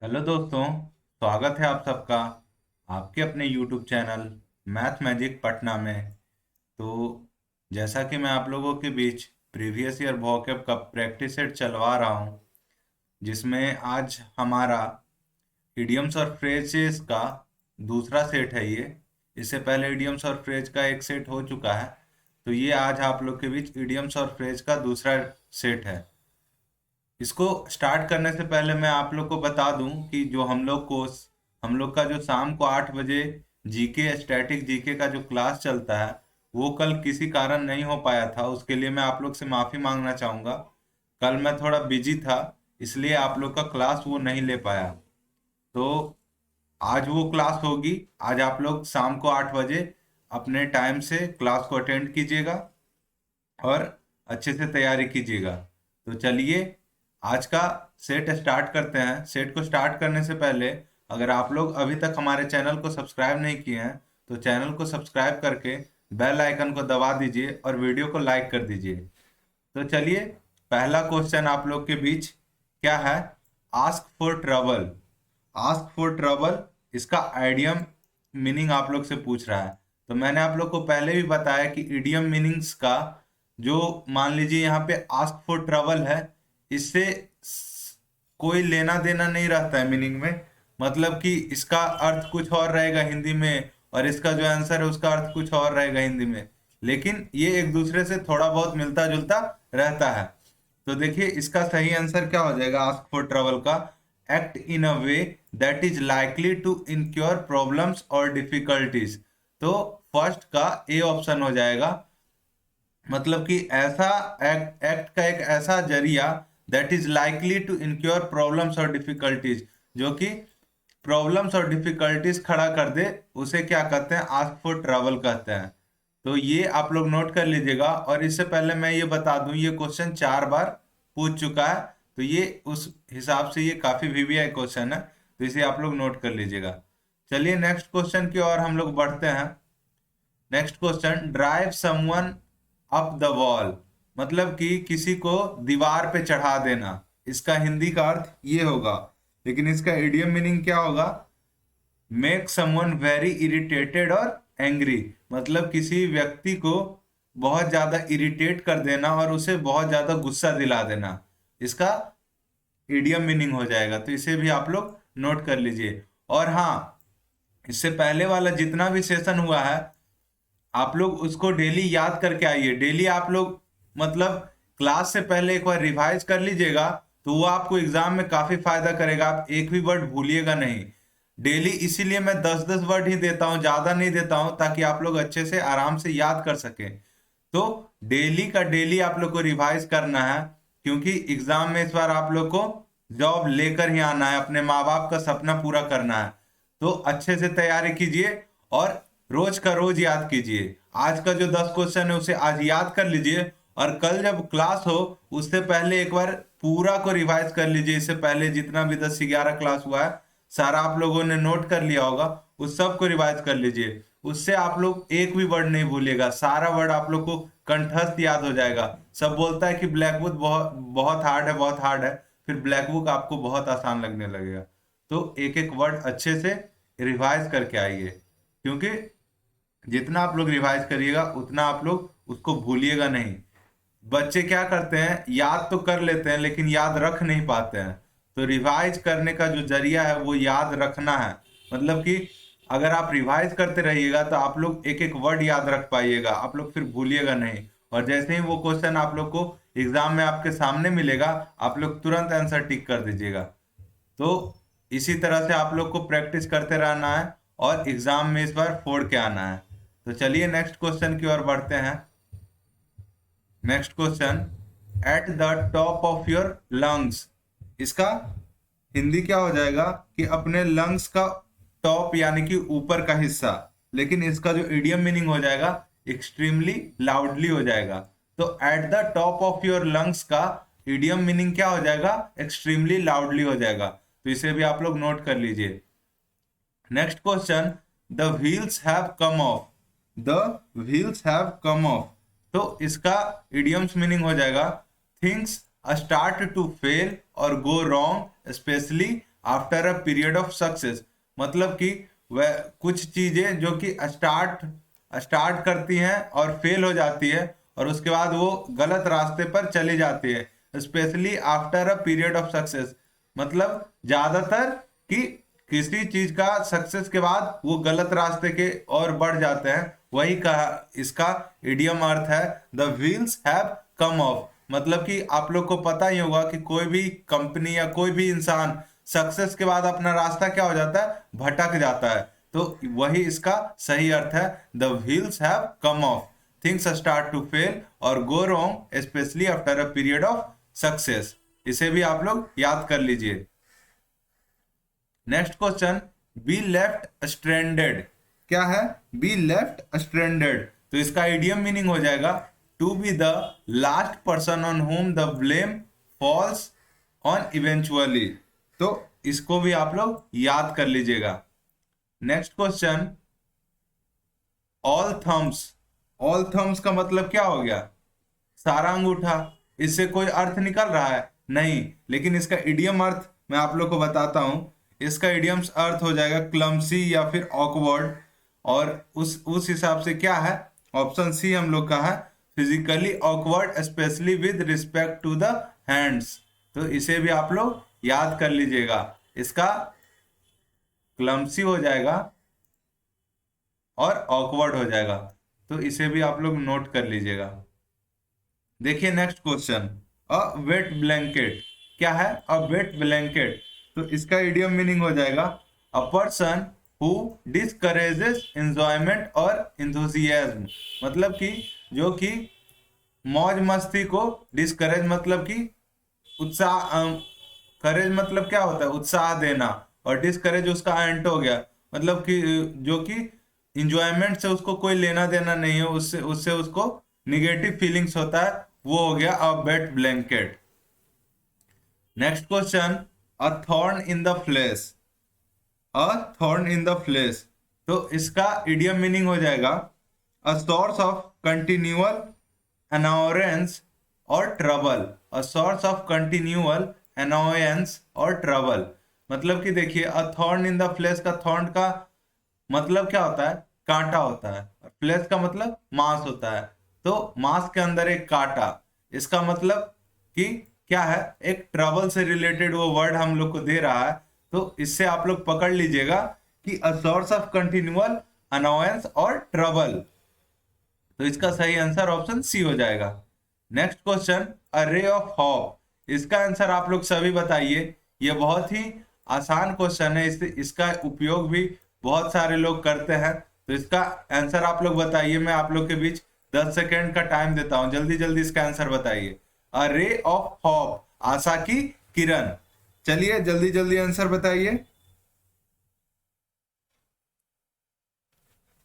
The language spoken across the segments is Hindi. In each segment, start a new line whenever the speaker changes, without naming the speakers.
हेलो दोस्तों, स्वागत है आप सबका आपके अपने YouTube channel math magic Patna में। तो जैसा कि मैं आप लोगों के बीच प्रीवियस ईयर वोकैब का प्रैक्टिस सेट चलवा रहा हूँ, जिसमें आज हमारा इडियम्स और फ्रेजेस का दूसरा सेट है ये। इससे पहले इडियम्स और फ्रेज का एक सेट हो चुका है, तो ये आज आप लोग के बीच इडियम्स और फ्रेज का दूसरा सेट है। इसको स्टार्ट करने से पहले मैं आप लोग को बता दूं कि जो हम लोग का जो शाम को 8 बजे जीके स्टैटिक जीके का जो क्लास चलता है, वो कल किसी कारण नहीं हो पाया था। उसके लिए मैं आप लोग से माफ़ी मांगना चाहूँगा। कल मैं थोड़ा बिजी था, इसलिए आप लोग का क्लास वो नहीं ले पाया। तो आज वो क्लास होगी। आज आप लोग शाम को 8 बजे अपने टाइम से क्लास को अटेंड कीजिएगा और अच्छे से तैयारी कीजिएगा। तो चलिए आज का सेट स्टार्ट करते हैं। सेट को स्टार्ट करने से पहले, अगर आप लोग अभी तक हमारे चैनल को सब्सक्राइब नहीं किए हैं तो चैनल को सब्सक्राइब करके बेल आइकन को दबा दीजिए और वीडियो को लाइक कर दीजिए। तो चलिए, पहला क्वेश्चन आप लोग के बीच क्या है। Ask for trouble. Ask for trouble, इसका आइडियम मीनिंग आप लोग से पूछ रहा है। तो मैंने आप लोग को पहले भी बताया कि इडियम मीनिंग्स का जो, मान लीजिए यहाँ पे आस्क फॉर ट्रबल है, इससे कोई लेना देना नहीं रहता है मीनिंग में। मतलब कि इसका अर्थ कुछ और रहेगा हिंदी में और इसका जो आंसर है उसका अर्थ कुछ और रहेगा हिंदी में, लेकिन ये एक दूसरे से थोड़ा बहुत मिलता जुलता रहता है। तो देखिए, इसका सही आंसर क्या हो जाएगा आस्क फॉर ट्रबल का। Act in a way that is likely to incur problems और डिफिकल्टीज। तो फर्स्ट का ए ऑप्शन हो जाएगा। मतलब कि ऐसा एक्ट का एक ऐसा जरिया that is likely to incur problems और डिफिकल्टीज, जो कि प्रॉब्लम्स और डिफिकल्टीज खड़ा कर दे, उसे क्या कहते हैं, आस्क फॉर ट्रबल कहते हैं। तो ये आप लोग नोट कर लीजिएगा। और इससे पहले मैं ये बता दूं, ये क्वेश्चन 4 बार पूछ चुका है, तो ये उस हिसाब से ये काफी वीवीआई क्वेश्चन है, तो इसे आप लोग नोट कर लीजिएगा। चलिए नेक्स्ट क्वेश्चन की ओर हम लोग बढ़ते हैं। Next question, drive someone up the wall. मतलब कि किसी को दीवार पे चढ़ा देना। इसका हिंदी का अर्थ ये होगा, लेकिन इसका इडियम मीनिंग क्या होगा। मेक समवन वेरी इरिटेटेड और एंग्री। मतलब किसी व्यक्ति को बहुत ज्यादा इरिटेट कर देना और उसे बहुत ज्यादा गुस्सा दिला देना, इसका इडियम मीनिंग हो जाएगा। तो इसे भी आप लोग नोट कर लीजिए। और हाँ, इससे पहले वाला जितना भी सेशन हुआ है, आप लोग उसको डेली याद करके आइए। डेली आप लोग, मतलब क्लास से पहले एक बार रिवाइज कर लीजिएगा, तो वो आपको एग्जाम में काफी फायदा करेगा। आप एक भी वर्ड भूलिएगा नहीं डेली। इसीलिए मैं 10-10 वर्ड ही देता हूँ, ज्यादा नहीं देता हूँ, ताकि आप लोग अच्छे से आराम से याद कर सकें। तो डेली का डेली आप लोग को रिवाइज करना है, क्योंकि एग्जाम में इस बार आप लोग को जॉब लेकर ही आना है, अपने माँ बाप का सपना पूरा करना है। तो अच्छे से तैयारी कीजिए और रोज का रोज याद कीजिए। आज का जो 10 क्वेश्चन है उसे आज याद कर लीजिए, और कल जब क्लास हो उससे पहले एक बार पूरा को रिवाइज कर लीजिए। इससे पहले जितना भी 10 से 11 क्लास हुआ है, सारा आप लोगों ने नोट कर लिया होगा, उस सब को रिवाइज कर लीजिए। उससे आप लोग एक भी वर्ड नहीं भूलिएगा, सारा वर्ड आप लोग को कंठस्थ याद हो जाएगा। सब बोलता है कि ब्लैक बुक बहुत बहुत हार्ड है, बहुत हार्ड है, फिर ब्लैक बुक आपको बहुत आसान लगने लगेगा। तो एक एक वर्ड अच्छे से रिवाइज करके आइए, क्योंकि जितना आप लोग रिवाइज करिएगा उतना आप लोग उसको भूलिएगा नहीं। बच्चे क्या करते हैं, याद तो कर लेते हैं लेकिन याद रख नहीं पाते हैं। तो रिवाइज करने का जो जरिया है वो याद रखना है। मतलब कि अगर आप रिवाइज करते रहिएगा तो आप लोग एक एक वर्ड याद रख पाइएगा, आप लोग फिर भूलिएगा नहीं। और जैसे ही वो क्वेश्चन आप लोग को एग्जाम में आपके सामने मिलेगा, आप लोग तुरंत आंसर टिक कर दीजिएगा। तो इसी तरह से आप लोग को प्रैक्टिस करते रहना है और एग्जाम में इस बार फोड़ के आना है। तो चलिए नेक्स्ट क्वेश्चन की ओर बढ़ते हैं। Next question, at the top of your lungs. इसका हिंदी क्या हो जाएगा कि अपने लंग्स का टॉप यानी कि ऊपर का हिस्सा, लेकिन इसका जो इडियम मीनिंग हो जाएगा एक्सट्रीमली लाउडली हो जाएगा। तो at the top of your lungs का इडियम मीनिंग क्या हो जाएगा, एक्सट्रीमली लाउडली हो जाएगा। तो इसे भी आप लोग नोट कर लीजिए। Next question, the wheels have come of. The wheels have come of, तो इसका इडियम्स मीनिंग हो जाएगा थिंग्स स्टार्ट टू फेल और go wrong specially after a period of success. मतलब कि वह कुछ चीजें जो कि स्टार्ट करती हैं और फेल हो जाती है और उसके बाद वो गलत रास्ते पर चली जाती है, specially after a period of success. मतलब ज्यादातर कि किसी चीज का सक्सेस के बाद वो गलत रास्ते के और बढ़ जाते हैं, वही कहा इसका इडियम अर्थ है the wheels have come of. मतलब कि आप लोग को पता ही होगा कि कोई भी कंपनी या कोई भी इंसान सक्सेस के बाद अपना रास्ता क्या हो जाता है, भटक जाता है। तो वही इसका सही अर्थ है the wheels have come off, things start to fail और go wrong specially after a period of success. इसे भी आप लोग याद कर लीजिए। Next question, be left stranded. क्या है? Be left stranded. तो इसका इडियम मीनिंग हो जाएगा to be the last person on whom the blame falls on eventually. तो इसको भी आप लोग याद कर लीजिएगा। Next question, all thumbs. All Thums का मतलब क्या हो गया? सारा अंगूठा। इससे कोई अर्थ निकल रहा है? नहीं, लेकिन इसका इडियम अर्थ मैं आप लोग को बताता हूं। इसका इडियम अर्थ हो जाएगा क्लमसी या फिर ऑकवर्ड। और उस हिसाब से क्या है, ऑप्शन सी हम लोग का है physically awkward specially with respect to the hands. तो इसे भी आप लोग याद कर लीजिएगा। इसका क्लमसी हो जाएगा और ऑकवर्ड हो जाएगा। तो इसे भी आप लोग नोट कर लीजिएगा। देखिए नेक्स्ट क्वेश्चन, अ वेट ब्लैंकेट। क्या है? अ वेट ब्लैंकेट। तो इसका इडियम मीनिंग हो जाएगा a person who discourages enjoyment और इंथुसियाज्म। मतलब कि जो कि मौज मस्ती को डिस्करेज, मतलब कि उत्साह, करेज मतलब क्या होता है? उत्साह देना। और डिस्करेज उसका एंट हो गया, मतलब कि जो कि इंजॉयमेंट से उसको कोई लेना देना नहीं है, उससे उससे उसको निगेटिव फीलिंग्स होता है, वो हो गया a wet blanket. Next question, a thorn in the flesh. A thorn in the flesh. तो इसका इडियम मीनिंग हो जाएगा a source of continual annoyance और trouble. A source of continual annoyance और ट्रबल। मतलब कि देखिए a thorn in the flesh का थॉर्न का मतलब क्या होता है? कांटा होता है। फ्लेश का मतलब मांस होता है। तो मांस के अंदर एक कांटा, इसका मतलब कि क्या है? एक ट्रबल से रिलेटेड वो वर्ड हम लोग को दे रहा है। तो इससे आप लोग पकड़ लीजिएगा कि अ सोर्स ऑफ कंटिन्यूअल अनोयंस और ट्रबल। तो इसका सही आंसर ऑप्शन सी हो जाएगा। Next question, a ray of hope. इसका आंसर आप लोग सभी बताइए। ये बहुत ही आसान क्वेश्चन है, इसका उपयोग भी बहुत सारे लोग करते हैं। तो इसका आंसर आप लोग बताइए। मैं आप लोग के बीच 10 सेकेंड का टाइम देता हूं, जल्दी जल्दी इसका आंसर बताइए। अ रे ऑफ होप, आशा की किरण। चलिए जल्दी जल्दी आंसर बताइए।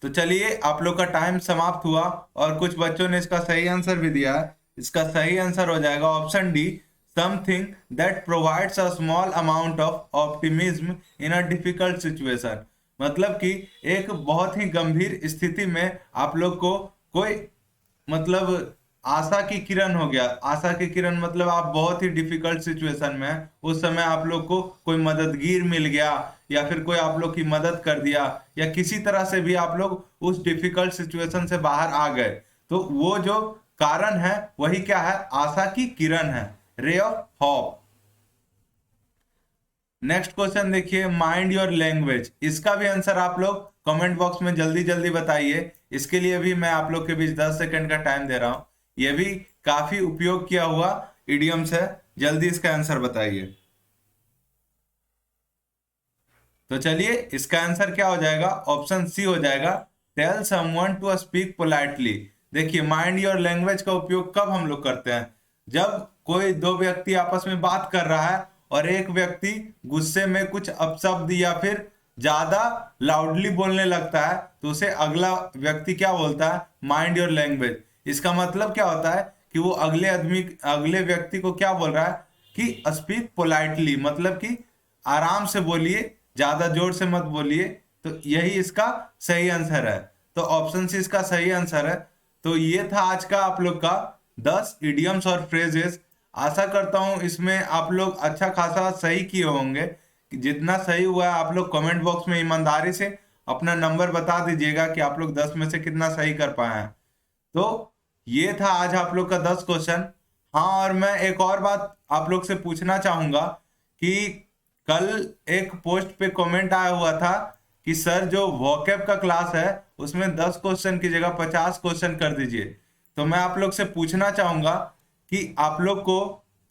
तो चलिए आप लोग का टाइम समाप्त हुआ और कुछ बच्चों ने इसका सही आंसर भी दिया है। इसका सही आंसर हो जाएगा option D, something that provides a small amount of optimism in a difficult situation. मतलब कि एक बहुत ही गंभीर स्थिति में आप लोग को कोई, मतलब आशा की किरण हो गया। आशा की किरण मतलब आप बहुत ही डिफिकल्ट सिचुएशन में हैं, उस समय आप लोग को कोई मददगीर मिल गया या फिर कोई आप लोग की मदद कर दिया, या किसी तरह से भी आप लोग उस डिफिकल्ट सिचुएशन से बाहर आ गए। तो वो जो कारण है वही क्या है? आशा की किरण है, ray of hope. Next question देखिए, माइंड योर लैंग्वेज। इसका भी आंसर आप लोग कमेंट बॉक्स में जल्दी जल्दी बताइए। इसके लिए भी मैं आप लोग के बीच 10 सेकंड का टाइम दे रहा हूं। यह भी काफी उपयोग किया हुआ इडियम्स है, जल्दी इसका आंसर बताइए। तो चलिए इसका आंसर क्या हो जाएगा? ऑप्शन सी हो जाएगा, tell someone to speak politely. देखिए माइंड योर लैंग्वेज का उपयोग कब हम लोग करते हैं? जब कोई दो व्यक्ति आपस में बात कर रहा है और एक व्यक्ति गुस्से में कुछ अपशब्द या फिर ज्यादा लाउडली बोलने लगता है, तो उसे अगला व्यक्ति क्या बोलता है? Mind your language. इसका मतलब क्या होता है कि वो अगले व्यक्ति को क्या बोल रहा है कि स्पीक पोलाइटली, मतलब कि आराम से बोलिए, ज्यादा जोर से मत बोलिए। तो यही इसका सही आंसर है। तो ऑप्शन सी इसका सही आंसर है। तो ये था आज का आप लोग का 10 इडियम्स और फ्रेजेस। आशा करता हूं इसमें आप लोग अच्छा खासा सही किए होंगे, जितना सही हुआ है आप लोग कमेंट बॉक्स में ईमानदारी से अपना नंबर बता दीजिएगा कि आप लोग 10 में से कितना सही कर पाए हैं। तो ये था आज आप लोग का 10 क्वेश्चन। हाँ, और मैं एक और बात आप लोग से पूछना चाहूंगा कि कल एक पोस्ट पे कमेंट आया हुआ था कि सर जो वोकैब का क्लास है उसमें 10 क्वेश्चन की जगह 50 क्वेश्चन कर दीजिए। तो मैं आप लोग से पूछना चाहूंगा कि आप लोग को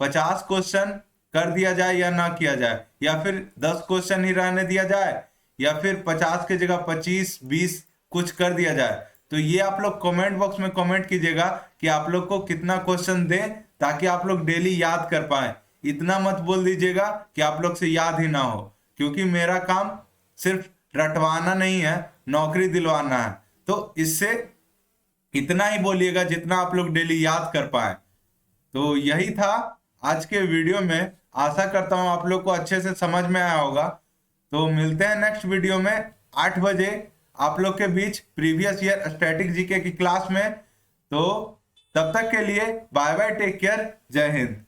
50 क्वेश्चन कर दिया जाए या ना किया जाए, या फिर 10 क्वेश्चन ही रहने दिया जाए, या फिर 50 की जगह 25 20 कुछ कर दिया जाए। तो ये आप लोग कमेंट बॉक्स में कमेंट कीजिएगा कि आप लोग को कितना क्वेश्चन दें, ताकि आप लोग डेली याद कर पाए। इतना मत बोल दीजिएगा कि आप लोग से याद ही ना हो, क्योंकि मेरा काम सिर्फ रटवाना नहीं है, नौकरी दिलवाना है। तो इससे इतना ही बोलिएगा जितना आप लोग डेली याद कर पाए। तो यही था आज के वीडियो में। आशा करता हूं आप लोग को अच्छे से समझ में आया होगा। तो मिलते हैं नेक्स्ट वीडियो में 8 बजे आप लोग के बीच प्रीवियस ईयर स्टैटिक जीके की क्लास में। तो तब तक के लिए बाय बाय, टेक केयर, जय हिंद।